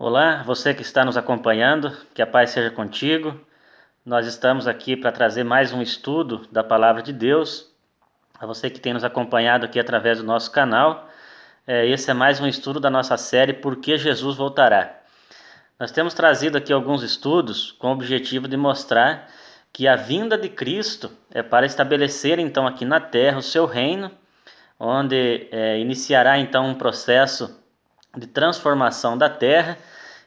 Olá, você que está nos acompanhando, que a paz seja contigo. Nós estamos aqui para trazer mais um estudo da Palavra de Deus. A você que tem nos acompanhado aqui através do nosso canal, esse é mais um estudo da nossa série Por que Jesus Voltará. Nós temos trazido aqui alguns estudos com o objetivo de mostrar que a vinda de Cristo é para estabelecer então aqui na terra o seu reino, onde iniciará então um processo de transformação da terra,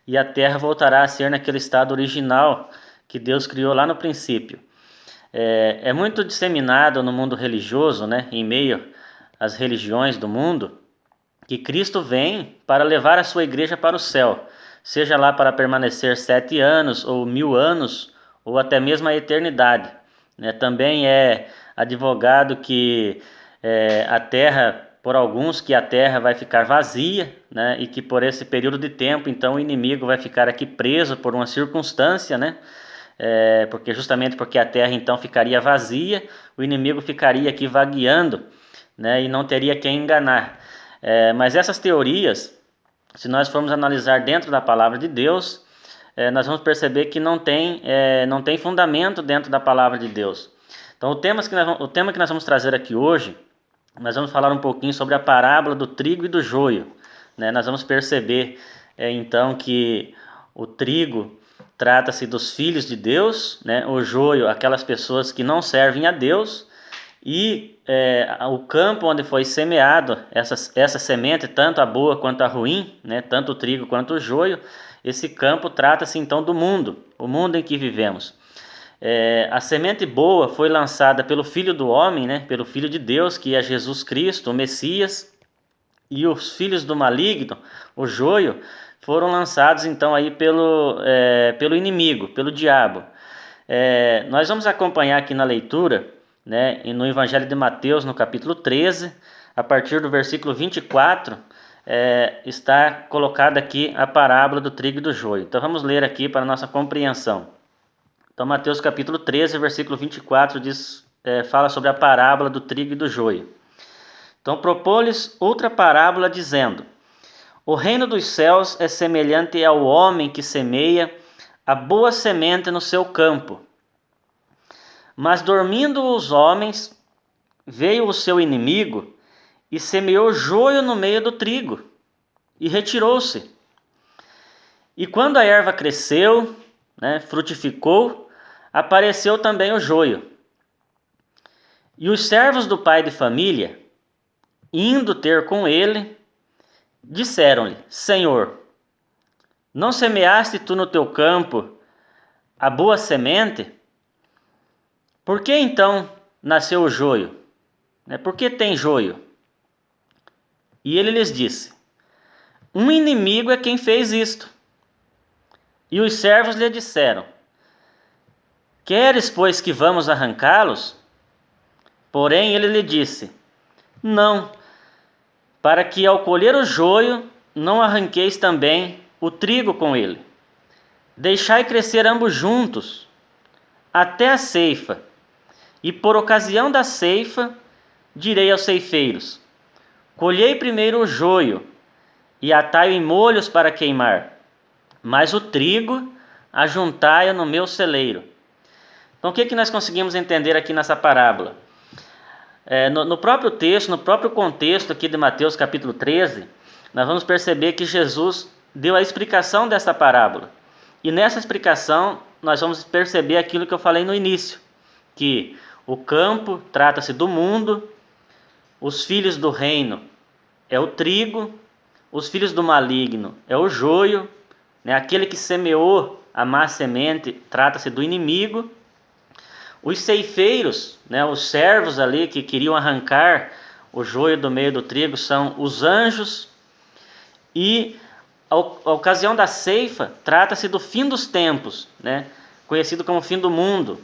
e a terra voltará a ser naquele estado original que Deus criou lá no princípio. É muito disseminado no mundo religioso, né, em meio às religiões do mundo, que Cristo vem para levar a sua igreja para o céu, seja lá para permanecer 7 anos, ou 1000 anos, ou até mesmo a eternidade. Também é advogado que a terra, por alguns, que a terra vai ficar vazia, né, e que por esse período de tempo, então, o inimigo vai ficar aqui preso por uma circunstância, né, justamente porque a terra então ficaria vazia, o inimigo ficaria aqui vagueando, né, e não teria quem enganar. Mas essas teorias, se nós formos analisar dentro da palavra de Deus, nós vamos perceber que não tem fundamento dentro da palavra de Deus. Então o tema que nós vamos trazer aqui hoje, nós vamos falar um pouquinho sobre a parábola do trigo e do joio. Nós vamos perceber então que o trigo trata-se dos filhos de Deus, o joio, aquelas pessoas que não servem a Deus, e o campo onde foi semeado essa semente, tanto a boa quanto a ruim, tanto o trigo quanto o joio, esse campo trata-se então do mundo, o mundo em que vivemos. A semente boa foi lançada pelo Filho do Homem, pelo Filho de Deus, que é Jesus Cristo, o Messias, e os filhos do maligno, o joio, foram lançados então aí pelo inimigo, pelo diabo. Nós vamos acompanhar aqui na leitura, e no Evangelho de Mateus, no capítulo 13, a partir do versículo 24, está colocada aqui a parábola do trigo e do joio. Então vamos ler aqui para a nossa compreensão. Então Mateus capítulo 13, versículo 24 fala sobre a parábola do trigo e do joio. Então propôs-lhes outra parábola dizendo: o reino dos céus é semelhante ao homem que semeia a boa semente no seu campo. Mas dormindo os homens, veio o seu inimigo e semeou joio no meio do trigo, e retirou-se. E quando a erva cresceu, frutificou, apareceu também o joio. E os servos do pai de família, indo ter com ele, disseram-lhe: Senhor, não semeaste tu no teu campo a boa semente? Por que então nasceu o joio? Por que tem joio? E ele lhes disse: um inimigo é quem fez isto. E os servos lhe disseram: queres, pois, que vamos arrancá-los? Porém ele lhe disse: não, para que ao colher o joio não arranqueis também o trigo com ele. Deixai crescer ambos juntos, até a ceifa. E por ocasião da ceifa, direi aos ceifeiros: colhei primeiro o joio, e atai-o em molhos para queimar, mas o trigo ajuntai-o no meu celeiro. Então o que nós conseguimos entender aqui nessa parábola? No próprio texto, no próprio contexto aqui de Mateus capítulo 13, nós vamos perceber que Jesus deu a explicação dessa parábola. E nessa explicação nós vamos perceber aquilo que eu falei no início, que o campo trata-se do mundo, os filhos do reino é o trigo, os filhos do maligno é o joio, aquele que semeou a má semente trata-se do inimigo. Os ceifeiros, os servos ali que queriam arrancar o joio do meio do trigo, são os anjos. E a ocasião da ceifa trata-se do fim dos tempos, conhecido como fim do mundo,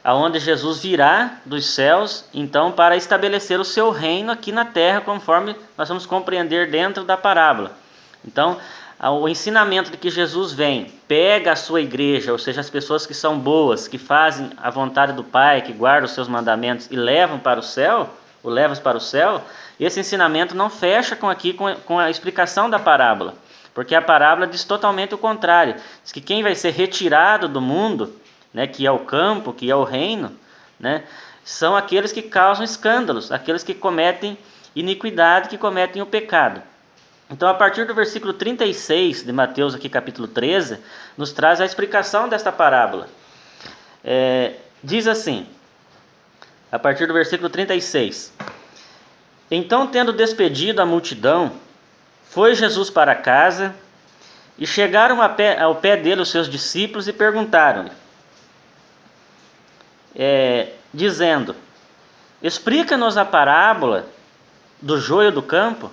aonde Jesus virá dos céus, então, para estabelecer o seu reino aqui na terra, conforme nós vamos compreender dentro da parábola. Então, o ensinamento de que Jesus vem, pega a sua igreja, ou seja, as pessoas que são boas, que fazem a vontade do Pai, que guardam os seus mandamentos e levam para o céu, esse ensinamento não fecha com a explicação da parábola, porque a parábola diz totalmente o contrário. Diz que quem vai ser retirado do mundo, né, que é o campo, que é o reino, né, são aqueles que causam escândalos, aqueles que cometem iniquidade, que cometem o pecado. Então, a partir do versículo 36 de Mateus, aqui capítulo 13, nos traz a explicação desta parábola. Diz assim, a partir do versículo 36: Então, tendo despedido a multidão, foi Jesus para casa, e chegaram ao pé dele os seus discípulos e perguntaram-lhe, dizendo: Explica-nos a parábola do joio do campo.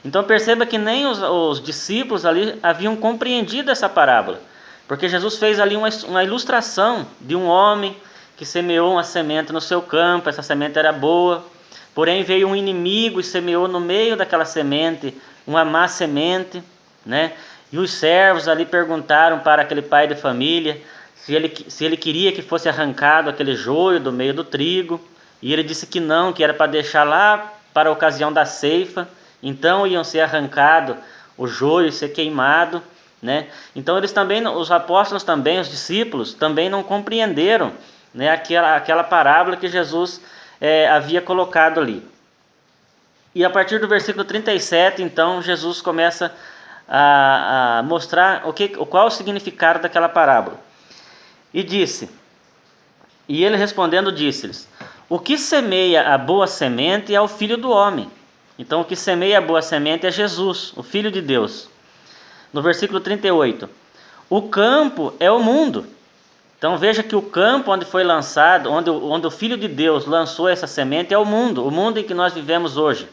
Então perceba que nem os discípulos ali haviam compreendido essa parábola, porque Jesus fez ali uma ilustração de um homem que semeou uma semente no seu campo. Essa semente era boa, porém veio um inimigo e semeou no meio daquela semente uma má semente, né? E os servos ali perguntaram para aquele pai de família se ele queria que fosse arrancado aquele joio do meio do trigo, e ele disse que não, que era para deixar lá para a ocasião da ceifa. Então iam ser arrancado o joio e ser queimado, né? Então eles também, os apóstolos também, os discípulos também não compreenderam, né, aquela parábola que Jesus havia colocado ali. E a partir do versículo 37, então, Jesus começa a mostrar qual o significado daquela parábola. E ele respondendo disse-lhes: O que semeia a boa semente é o Filho do Homem. Então, o que semeia a boa semente é Jesus, o Filho de Deus. No versículo 38, o campo é o mundo. Então, veja que o campo onde foi lançado, onde o Filho de Deus lançou essa semente é o mundo em que nós vivemos hoje.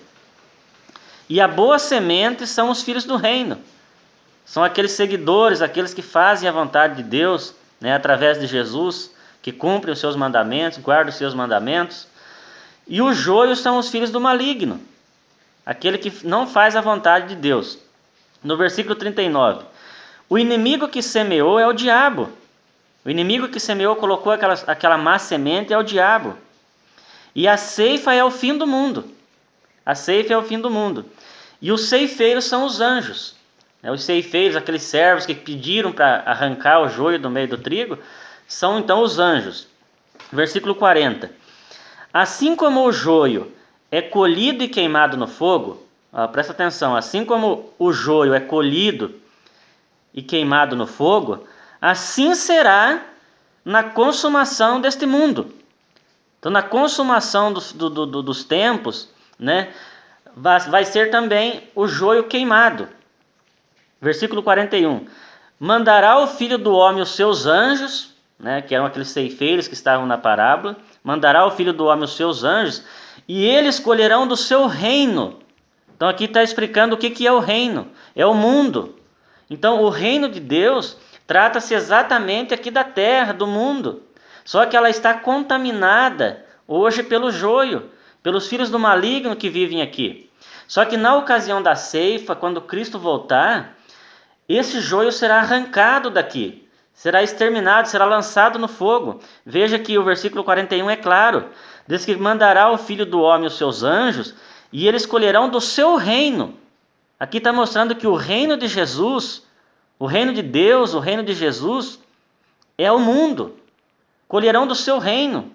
E a boa semente são os filhos do reino. São aqueles seguidores, aqueles que fazem a vontade de Deus, né, através de Jesus, que cumprem os seus mandamentos, guardam os seus mandamentos. E os joios são os filhos do maligno, aquele que não faz a vontade de Deus. No versículo 39, o inimigo que semeou é o diabo. O inimigo que semeou, colocou aquela má semente, é o diabo. E a ceifa é o fim do mundo. A ceifa é o fim do mundo. E os ceifeiros são os anjos. Os ceifeiros, aqueles servos que pediram para arrancar o joio do meio do trigo, são então os anjos. Versículo 40. Assim como o joio é colhido e queimado no fogo, presta atenção, assim como o joio é colhido e queimado no fogo, assim será na consumação deste mundo. Então, na consumação dos tempos, né, vai ser também o joio queimado. Versículo 41. Mandará o Filho do Homem os seus anjos, né, que eram aqueles ceifeiros que estavam na parábola, mandará o Filho do Homem os seus anjos, e eles colherão do seu reino. Então aqui está explicando o que é o reino. É o mundo. Então o reino de Deus trata-se exatamente aqui da terra, do mundo. Só que ela está contaminada hoje pelo joio, pelos filhos do maligno que vivem aqui. Só que na ocasião da ceifa, quando Cristo voltar, esse joio será arrancado daqui, será exterminado, será lançado no fogo. Veja que o versículo 41 é claro. Diz que mandará o Filho do Homem os seus anjos, e eles colherão do seu reino. Aqui está mostrando que o reino de Jesus, o reino de Deus, o reino de Jesus, é o mundo. Colherão do seu reino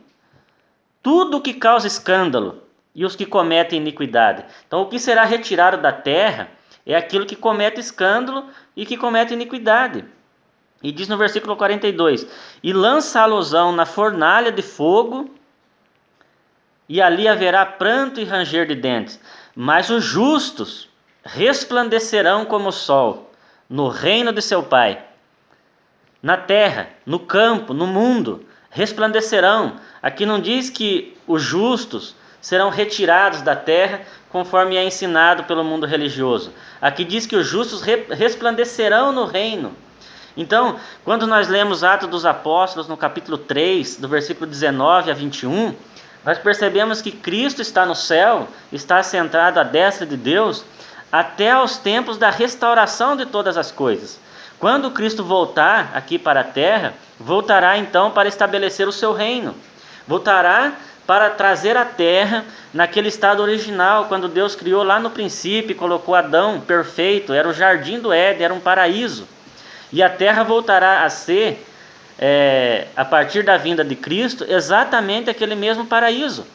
tudo o que causa escândalo e os que cometem iniquidade. Então, o que será retirado da terra é aquilo que comete escândalo e que comete iniquidade. E diz no versículo 42, e lançá-los-ão na fornalha de fogo, e ali haverá pranto e ranger de dentes. Mas os justos resplandecerão como o sol no reino de seu Pai. Na terra, no campo, no mundo, resplandecerão. Aqui não diz que os justos serão retirados da terra, conforme é ensinado pelo mundo religioso. Aqui diz que os justos resplandecerão no reino. Então, quando nós lemos Atos dos Apóstolos, no capítulo 3, do versículo 19 a 21, nós percebemos que Cristo está no céu, está assentado à destra de Deus, até aos tempos da restauração de todas as coisas. Quando Cristo voltar aqui para a terra, voltará então para estabelecer o seu reino. Voltará para trazer a terra naquele estado original, quando Deus criou lá no princípio e colocou Adão perfeito. Era o jardim do Éden, era um paraíso. E a terra voltará a ser, a partir da vinda de Cristo, exatamente aquele mesmo paraíso.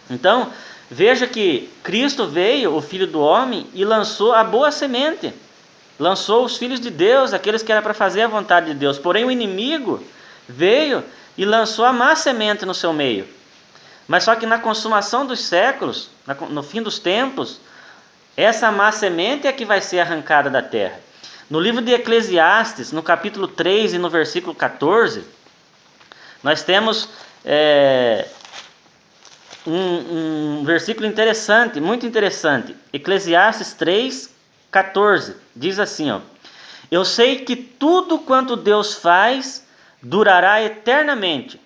Então, veja que Cristo veio, o Filho do Homem, e lançou a boa semente. Lançou os filhos de Deus, aqueles que eram para fazer a vontade de Deus. Porém, o inimigo veio e lançou a má semente no seu meio. Mas só que na consumação dos séculos, no fim dos tempos, essa má semente é que vai ser arrancada da terra. No livro de Eclesiastes, no capítulo 3 e no versículo 14, nós temos um versículo interessante, muito interessante. Eclesiastes 3, 14, diz assim, ó: eu sei que tudo quanto Deus faz durará eternamente.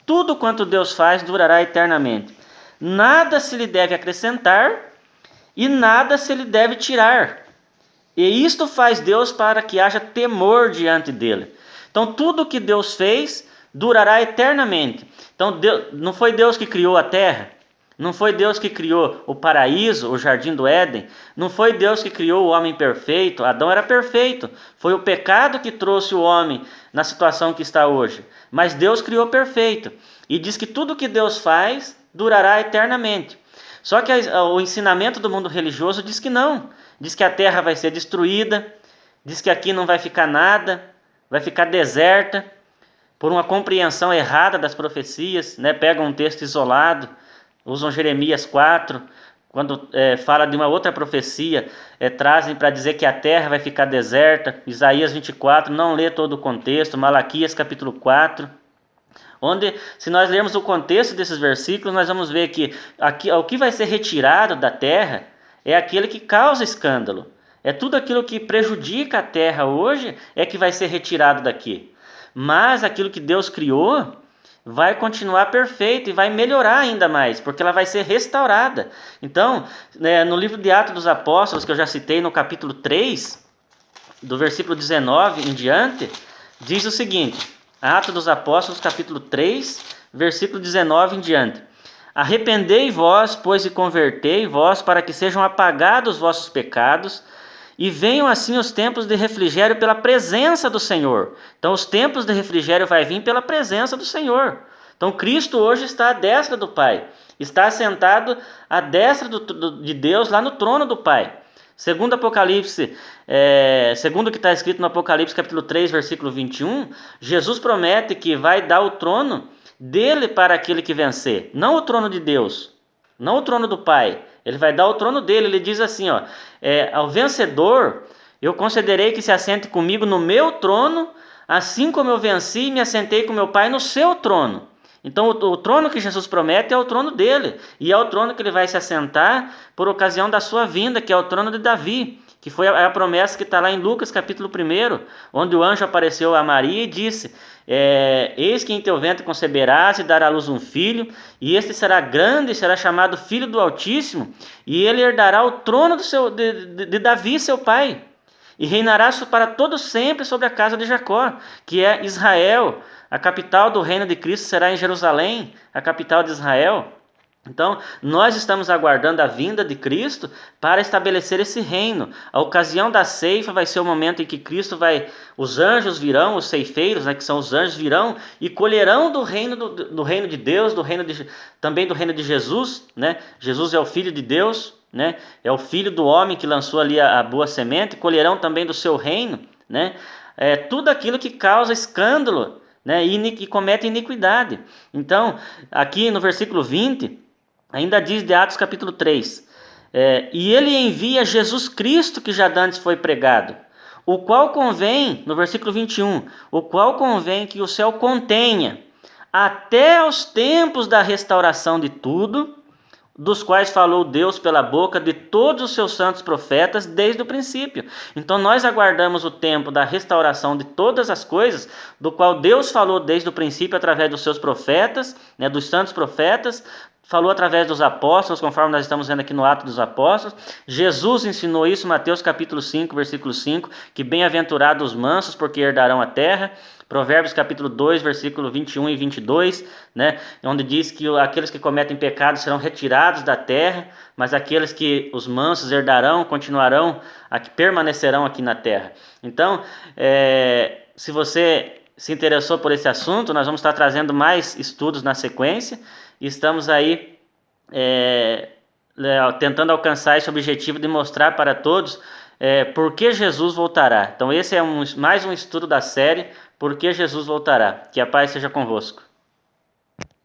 Tudo quanto Deus faz durará eternamente. Nada se lhe deve acrescentar e nada se lhe deve tirar. E isto faz Deus para que haja temor diante dele. Então tudo que Deus fez durará eternamente. Então não foi Deus que criou a terra, não foi Deus que criou o paraíso, o jardim do Éden, não foi Deus que criou o homem perfeito. Adão era perfeito, foi o pecado que trouxe o homem na situação que está hoje. Mas Deus criou perfeito e diz que tudo que Deus faz durará eternamente. Só que o ensinamento do mundo religioso diz que não. Diz que a terra vai ser destruída, diz que aqui não vai ficar nada, vai ficar deserta, por uma compreensão errada das profecias, né? Pegam um texto isolado, usam Jeremias 4, quando fala de uma outra profecia, trazem para dizer que a terra vai ficar deserta. Isaías 24, não lê todo o contexto. Malaquias capítulo 4, onde, se nós lermos o contexto desses versículos, nós vamos ver que aqui, o que vai ser retirado da terra é aquele que causa escândalo. É tudo aquilo que prejudica a terra hoje é que vai ser retirado daqui. Mas aquilo que Deus criou vai continuar perfeito e vai melhorar ainda mais, porque ela vai ser restaurada. Então, no livro de Atos dos Apóstolos, que eu já citei no capítulo 3, do versículo 19 em diante, diz o seguinte: Atos dos Apóstolos, capítulo 3, versículo 19 em diante: arrependei vós, pois, e convertei vós, para que sejam apagados os vossos pecados, e venham assim os tempos de refrigério pela presença do Senhor. Então os tempos de refrigério vai vir pela presença do Senhor. Então Cristo hoje está à destra do Pai, está assentado à destra de Deus lá no trono do Pai. Segundo Apocalipse, segundo o que está escrito no Apocalipse capítulo 3, versículo 21, Jesus promete que vai dar o trono dele para aquele que vencer, não o trono de Deus, não o trono do Pai. Ele vai dar o trono dele. Ele diz assim, ó: ao vencedor eu concederei que se assente comigo no meu trono, assim como eu venci e me assentei com meu Pai no seu trono. Então o trono que Jesus promete é o trono dele, e é o trono que ele vai se assentar por ocasião da sua vinda, que é o trono de Davi, que foi a promessa que está lá em Lucas capítulo 1, onde o anjo apareceu a Maria e disse: eis que em teu ventre conceberás e dará à luz um filho, e este será grande e será chamado Filho do Altíssimo, e ele herdará o trono de Davi, seu pai, e reinará para todo sempre sobre a casa de Jacó, que é Israel. A capital do reino de Cristo será em Jerusalém, a capital de Israel. Então, nós estamos aguardando a vinda de Cristo para estabelecer esse reino. A ocasião da ceifa vai ser o momento em que Cristo os anjos virão, os ceifeiros, que são os anjos, virão e colherão do reino de Deus, também do reino de Jesus, né? Jesus é o Filho de Deus, né? É o Filho do homem que lançou ali a boa semente, colherão também do seu reino, né? Tudo aquilo que causa escândalo, né? E comete iniquidade. Então, aqui no versículo 20, ainda diz de Atos capítulo 3, e ele envia Jesus Cristo, que já dantes foi pregado, o qual convém, no versículo 21, o qual convém que o céu contenha, até aos tempos da restauração de tudo, dos quais falou Deus pela boca de todos os seus santos profetas desde o princípio. Então nós aguardamos o tempo da restauração de todas as coisas, do qual Deus falou desde o princípio através dos seus profetas, dos santos profetas, falou através dos apóstolos, conforme nós estamos vendo aqui no Atos dos Apóstolos. Jesus ensinou isso, Mateus capítulo 5, versículo 5, que bem-aventurados os mansos, porque herdarão a terra. Provérbios capítulo 2, versículo 21 e 22, né, onde diz que aqueles que cometem pecados serão retirados da terra, mas aqueles que os mansos herdarão, continuarão, permanecerão aqui na terra. Então, se você se interessou por esse assunto, nós vamos estar trazendo mais estudos na sequência, e estamos aí tentando alcançar esse objetivo de mostrar para todos por que Jesus voltará. Então esse é mais um estudo da série Por que Jesus voltará. Que a paz seja convosco.